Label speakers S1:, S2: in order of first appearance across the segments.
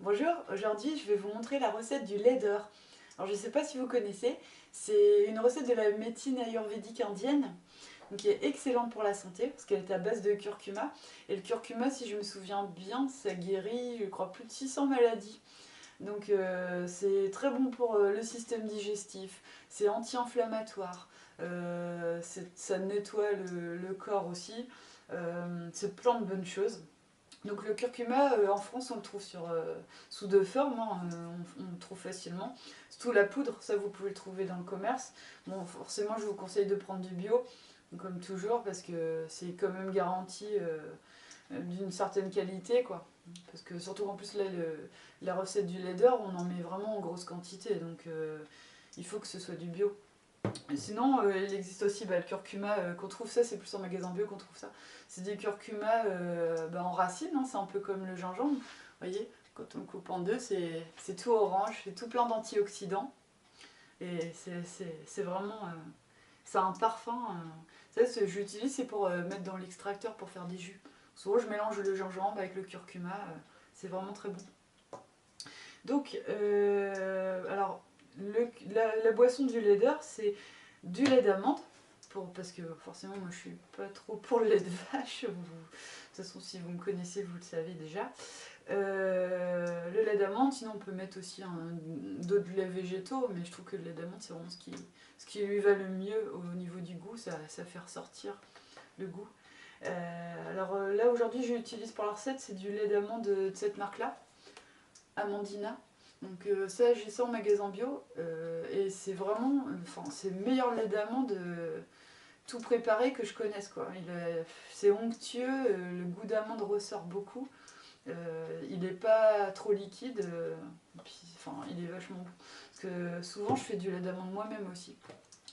S1: Bonjour, aujourd'hui je vais vous montrer la recette du lait d'or. Alors je ne sais pas si vous connaissez, c'est une recette de la médecine ayurvédique indienne, donc qui est excellente pour la santé parce qu'elle est à base de curcuma. Et le curcuma, si je me souviens bien, ça guérit, je crois, plus de 600 maladies. Donc c'est très bon pour le système digestif, c'est anti-inflammatoire, ça nettoie le corps aussi, c'est plein de bonnes choses. Donc le curcuma, en France, on le trouve sous deux formes, hein, on le trouve facilement. Surtout la poudre, ça vous pouvez le trouver dans le commerce. Bon, forcément, je vous conseille de prendre du bio, comme toujours, parce que c'est quand même garanti d'une certaine qualité, quoi. Parce que surtout en plus, là, la recette du lait d'or, on en met vraiment en grosse quantité, donc il faut que ce soit du bio. Sinon, il existe aussi le curcuma qu'on trouve ça, c'est plus en magasin bio qu'on trouve ça. C'est des curcuma en racines, hein, c'est un peu comme le gingembre. Vous voyez, quand on le coupe en deux, c'est tout orange, c'est tout plein d'antioxydants. Et c'est vraiment. Ça a un parfum. Ça, ce que j'utilise, c'est pour mettre dans l'extracteur pour faire des jus. Souvent, je mélange le gingembre avec le curcuma, c'est vraiment très bon. Donc, alors, la boisson du lait d'or, c'est du lait d'amande, parce que forcément moi je suis pas trop pour le lait de vache, de toute façon si vous me connaissez vous le savez déjà. Le lait d'amande, sinon on peut mettre aussi d'autres laits végétaux, mais je trouve que le lait d'amande c'est vraiment ce qui lui va le mieux au niveau du goût, ça fait ressortir le goût. Là aujourd'hui j'utilise pour la recette, c'est du lait d'amande de cette marque là, Amandina. Donc ça j'ai ça en magasin bio et c'est vraiment, enfin c'est le meilleur lait d'amande tout préparé que je connaisse quoi. C'est onctueux, le goût d'amande ressort beaucoup, il n'est pas trop liquide, puis, enfin il est vachement bon. Parce que souvent je fais du lait d'amande moi-même aussi,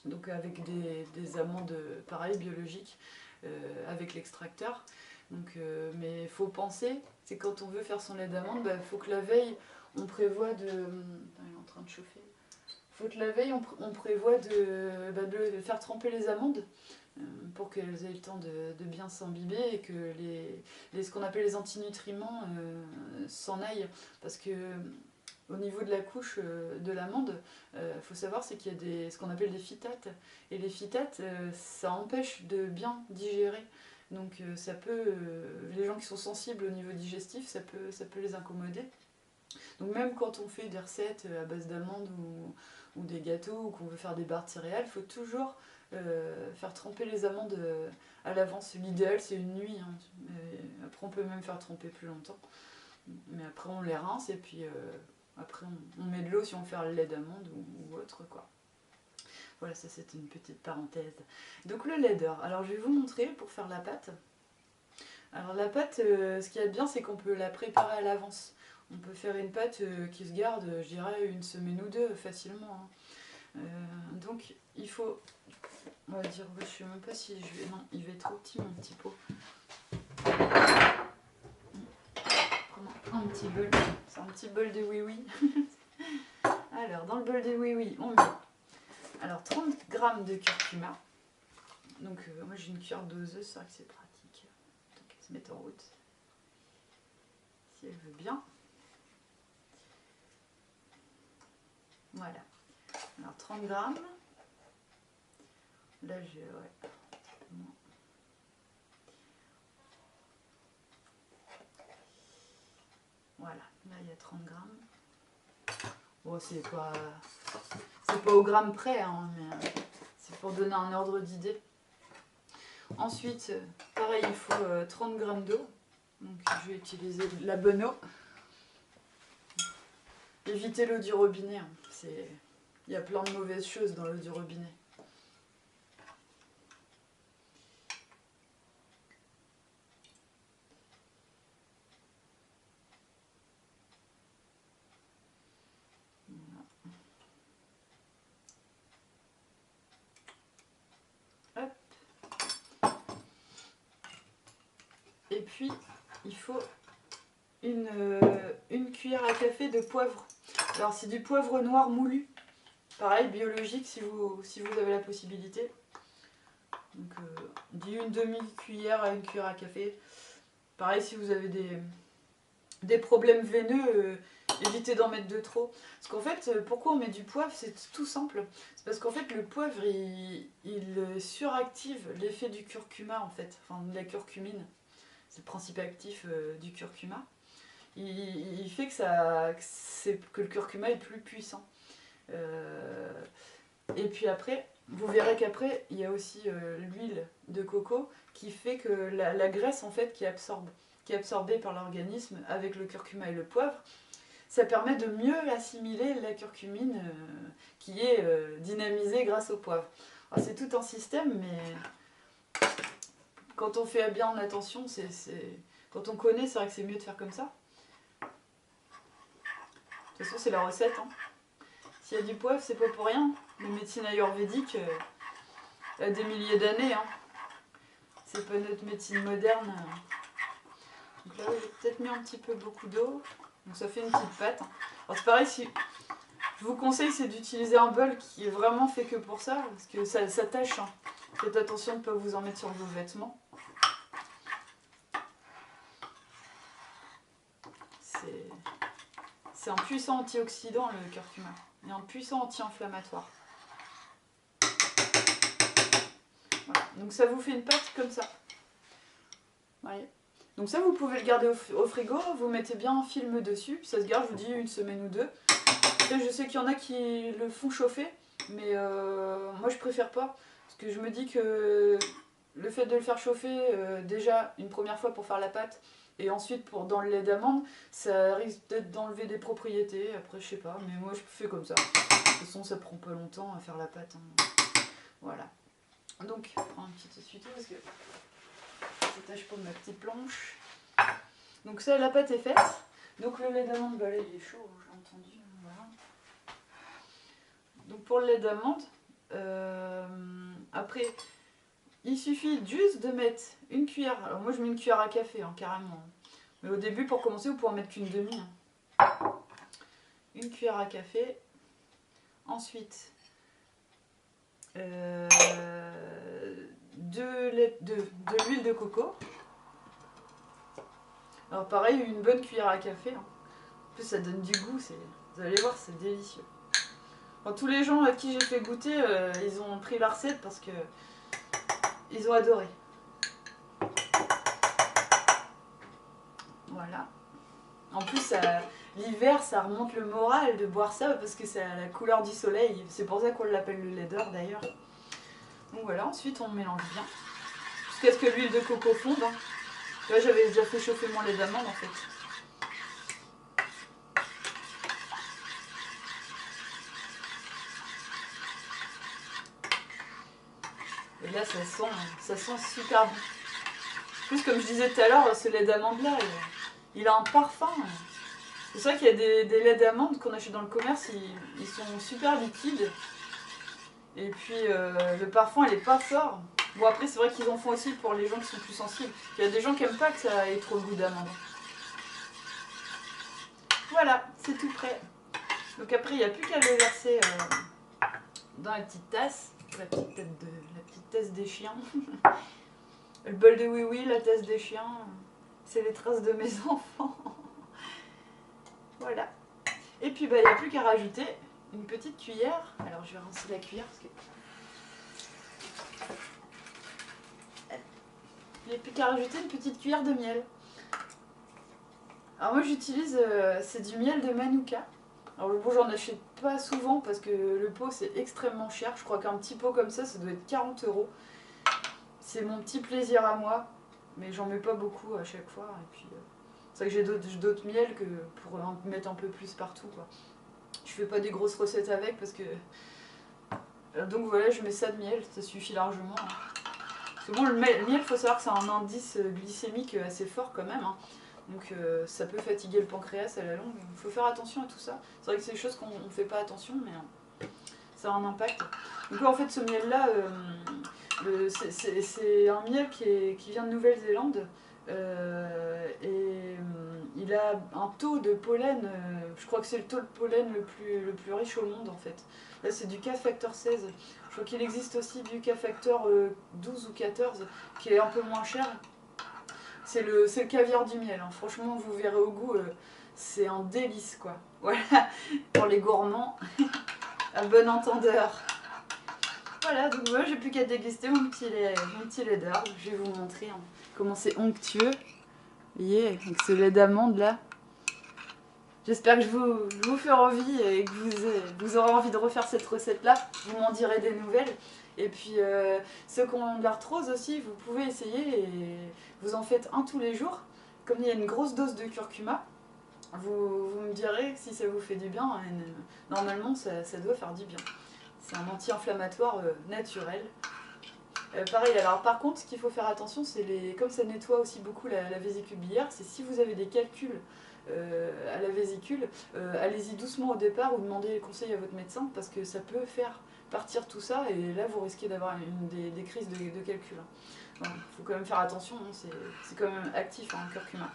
S1: donc avec des amandes pareil biologiques, avec l'extracteur. Donc, mais il faut penser, c'est quand on veut faire son lait d'amande, il faut que la veille on prévoit de. Attends, il est en train de chauffer. Faut que la veille on prévoit de faire tremper les amandes pour qu'elles aient le temps de bien s'imbiber et que ce qu'on appelle les antinutriments s'en aillent. Parce que au niveau de la couche de l'amande, faut savoir c'est qu'il y a ce qu'on appelle des phytates. Et les phytates, ça empêche de bien digérer. Donc ça peut, les gens qui sont sensibles au niveau digestif, ça peut les incommoder. Donc même quand on fait des recettes à base d'amandes ou des gâteaux ou qu'on veut faire des barres de céréales, il faut toujours faire tremper les amandes à l'avance. L'idéal c'est une nuit, hein. Après on peut même faire tremper plus longtemps. Mais après on les rince et puis après on met de l'eau si on fait le lait d'amande ou autre quoi. Voilà, ça c'est une petite parenthèse. Donc le lait d'or, alors je vais vous montrer pour faire la pâte. Alors la pâte, ce qu'il y a de bien c'est qu'on peut la préparer à l'avance. On peut faire une pâte qui se garde, je dirais, une semaine ou deux facilement, hein. Donc il faut, on va dire, je ne sais même pas si je vais, non, il va être trop petit mon petit pot. Un petit bol, c'est un petit bol de oui-oui. Alors dans le bol de oui-oui, on met alors 30 g de curcuma. Donc moi j'ai une cuillère doseuse, c'est vrai que c'est pratique. Donc elle se met en route, si elle veut bien. Voilà. Alors 30 g. Là je... Ouais. Voilà, là il y a 30 g. Bon, c'est pas au gramme près, hein, mais c'est pour donner un ordre d'idée. Ensuite, pareil, il faut 30 g d'eau. Donc je vais utiliser la bonne eau. Évitez l'eau du robinet, hein. Il y a plein de mauvaises choses dans l'eau du robinet. Hop. Et puis, il faut une cuillère à café de poivre. Alors c'est du poivre noir moulu. Pareil, biologique si vous avez la possibilité. Donc une demi-cuillère à une cuillère à café. Pareil si vous avez des problèmes veineux, évitez d'en mettre de trop. Parce qu'en fait, pourquoi on met du poivre? C'est tout simple. C'est parce qu'en fait, le poivre, il suractive l'effet du curcuma, en fait. Enfin, de la curcumine. C'est le principe actif du curcuma. Il fait que le curcuma est plus puissant. Et puis après, vous verrez qu'après, il y a aussi l'huile de coco qui fait que la graisse, en fait, qui est absorbée par l'organisme avec le curcuma et le poivre, ça permet de mieux assimiler la curcumine qui est dynamisée grâce au poivre. C'est tout un système, mais quand on fait bien attention, quand on connaît, c'est vrai que c'est mieux de faire comme ça. De toute façon, c'est la recette. Hein. S'il y a du poivre, c'est pas pour rien. La médecine ayurvédique a des milliers d'années. Hein. C'est pas notre médecine moderne. Donc là, j'ai peut-être mis un petit peu beaucoup d'eau. Donc ça fait une petite pâte. Alors c'est pareil, si je vous conseille, c'est d'utiliser un bol qui est vraiment fait que pour ça, parce que ça tâche. Hein. Faites attention de ne pas vous en mettre sur vos vêtements. C'est un puissant antioxydant, le curcuma, et un puissant anti-inflammatoire. Voilà. Donc ça vous fait une pâte comme ça. Voyez. Donc ça, vous pouvez le garder au frigo, vous mettez bien un film dessus, puis ça se garde, je vous dis, une semaine ou deux. Après, je sais qu'il y en a qui le font chauffer, mais moi je préfère pas, parce que je me dis que le fait de le faire chauffer, déjà une première fois pour faire la pâte, et ensuite dans le lait d'amande, ça risque peut-être d'enlever des propriétés, après je sais pas, mais moi je fais comme ça. De toute façon ça prend pas longtemps à faire la pâte. Hein. Voilà. Donc, je prends un petit essuie-tout parce que ça tâche pas ma petite planche. Donc ça, la pâte est faite. Donc le lait d'amande, bah là il est chaud, j'ai entendu. Voilà. Donc pour le lait d'amande, après, il suffit juste de mettre une cuillère. Alors moi je mets une cuillère à café, hein, carrément. Mais au début, pour commencer, vous pouvez en mettre qu'une demi. Hein. Une cuillère à café. Ensuite, de l'huile de coco. Alors pareil, une bonne cuillère à café. Hein. En plus, ça donne du goût. Vous allez voir, c'est délicieux. Enfin, tous les gens à qui j'ai fait goûter, ils ont pris la recette parce que ils ont adoré. Voilà. En plus, l'hiver, ça remonte le moral de boire ça parce que c'est à la couleur du soleil. C'est pour ça qu'on l'appelle le lait d'or d'ailleurs. Donc voilà, ensuite on mélange bien. Jusqu'à ce que l'huile de coco fonde. Hein. Là, j'avais déjà fait chauffer mon lait d'amande en fait. Et là, ça sent super bon. En plus, comme je disais tout à l'heure, ce lait d'amande là, il a un parfum. C'est vrai qu'il y a des laits d'amande qu'on achète dans le commerce, ils sont super liquides. Et puis le parfum, il est pas fort. Bon, après, c'est vrai qu'ils en font aussi pour les gens qui sont plus sensibles. Il y a des gens qui n'aiment pas que ça ait trop le goût d'amande. Voilà, c'est tout prêt. Donc après, il n'y a plus qu'à le verser dans la petite tasse. La petite tasse des chiens. Le bol de oui-oui, la tasse des chiens. C'est les traces de mes enfants. Voilà. Et puis, il n'y a plus qu'à rajouter une petite cuillère. Alors, je vais rincer la cuillère parce que... Il n'y a plus qu'à rajouter une petite cuillère de miel. Alors moi j'utilise, c'est du miel de Manuka. Alors bon, j'en achète pas souvent parce que le pot c'est extrêmement cher. Je crois qu'un petit pot comme ça doit être 40 €. C'est mon petit plaisir à moi, mais j'en mets pas beaucoup à chaque fois. Et puis c'est vrai que j'ai d'autres miels que pour en mettre un peu plus partout, quoi. Je fais pas des grosses recettes avec parce que... donc voilà, je mets ça de miel, ça suffit largement. Hein. Parce que bon, le miel, il faut savoir que c'est un indice glycémique assez fort quand même. Hein. Donc ça peut fatiguer le pancréas à la longue. Il faut faire attention à tout ça. C'est vrai que c'est des choses qu'on ne fait pas attention, mais ça a un impact. Donc en fait, ce miel-là, c'est un miel qui vient de Nouvelle-Zélande. Et il a un taux de pollen, je crois que c'est le taux de pollen le plus riche au monde en fait. Là c'est du K-Factor 16. Je crois qu'il existe aussi du K-Factor 12 ou 14 qui est un peu moins cher. C'est le caviar du miel, hein. Franchement vous verrez au goût, c'est un délice quoi. Voilà, pour les gourmands, à bon entendeur. Voilà, donc moi j'ai plus qu'à déguster mon petit lait d'or. Je vais vous montrer hein, comment c'est onctueux. Vous voyez, avec ce lait d'amande là. J'espère que je vous fais envie et que vous aurez envie de refaire cette recette là. Vous m'en direz des nouvelles. Et puis ceux qui ont de l'arthrose aussi, vous pouvez essayer et vous en faites un tous les jours. Comme il y a une grosse dose de curcuma, vous me direz si ça vous fait du bien. Et normalement ça doit faire du bien. C'est un anti-inflammatoire naturel. Pareil, alors par contre, ce qu'il faut faire attention, c'est comme ça nettoie aussi beaucoup la vésicule biliaire, c'est si vous avez des calculs à la vésicule, allez-y doucement au départ ou demandez les conseils à votre médecin parce que ça peut faire partir tout ça et là vous risquez d'avoir des crises de calcul. Il faut quand même faire attention, hein, c'est quand même actif hein, le curcuma.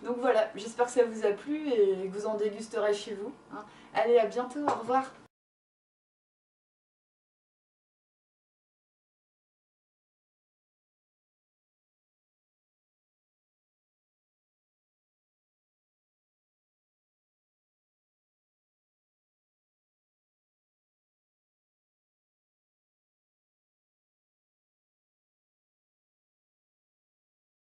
S1: Donc voilà, j'espère que ça vous a plu et que vous en dégusterez chez vous. Hein. Allez, à bientôt, au revoir.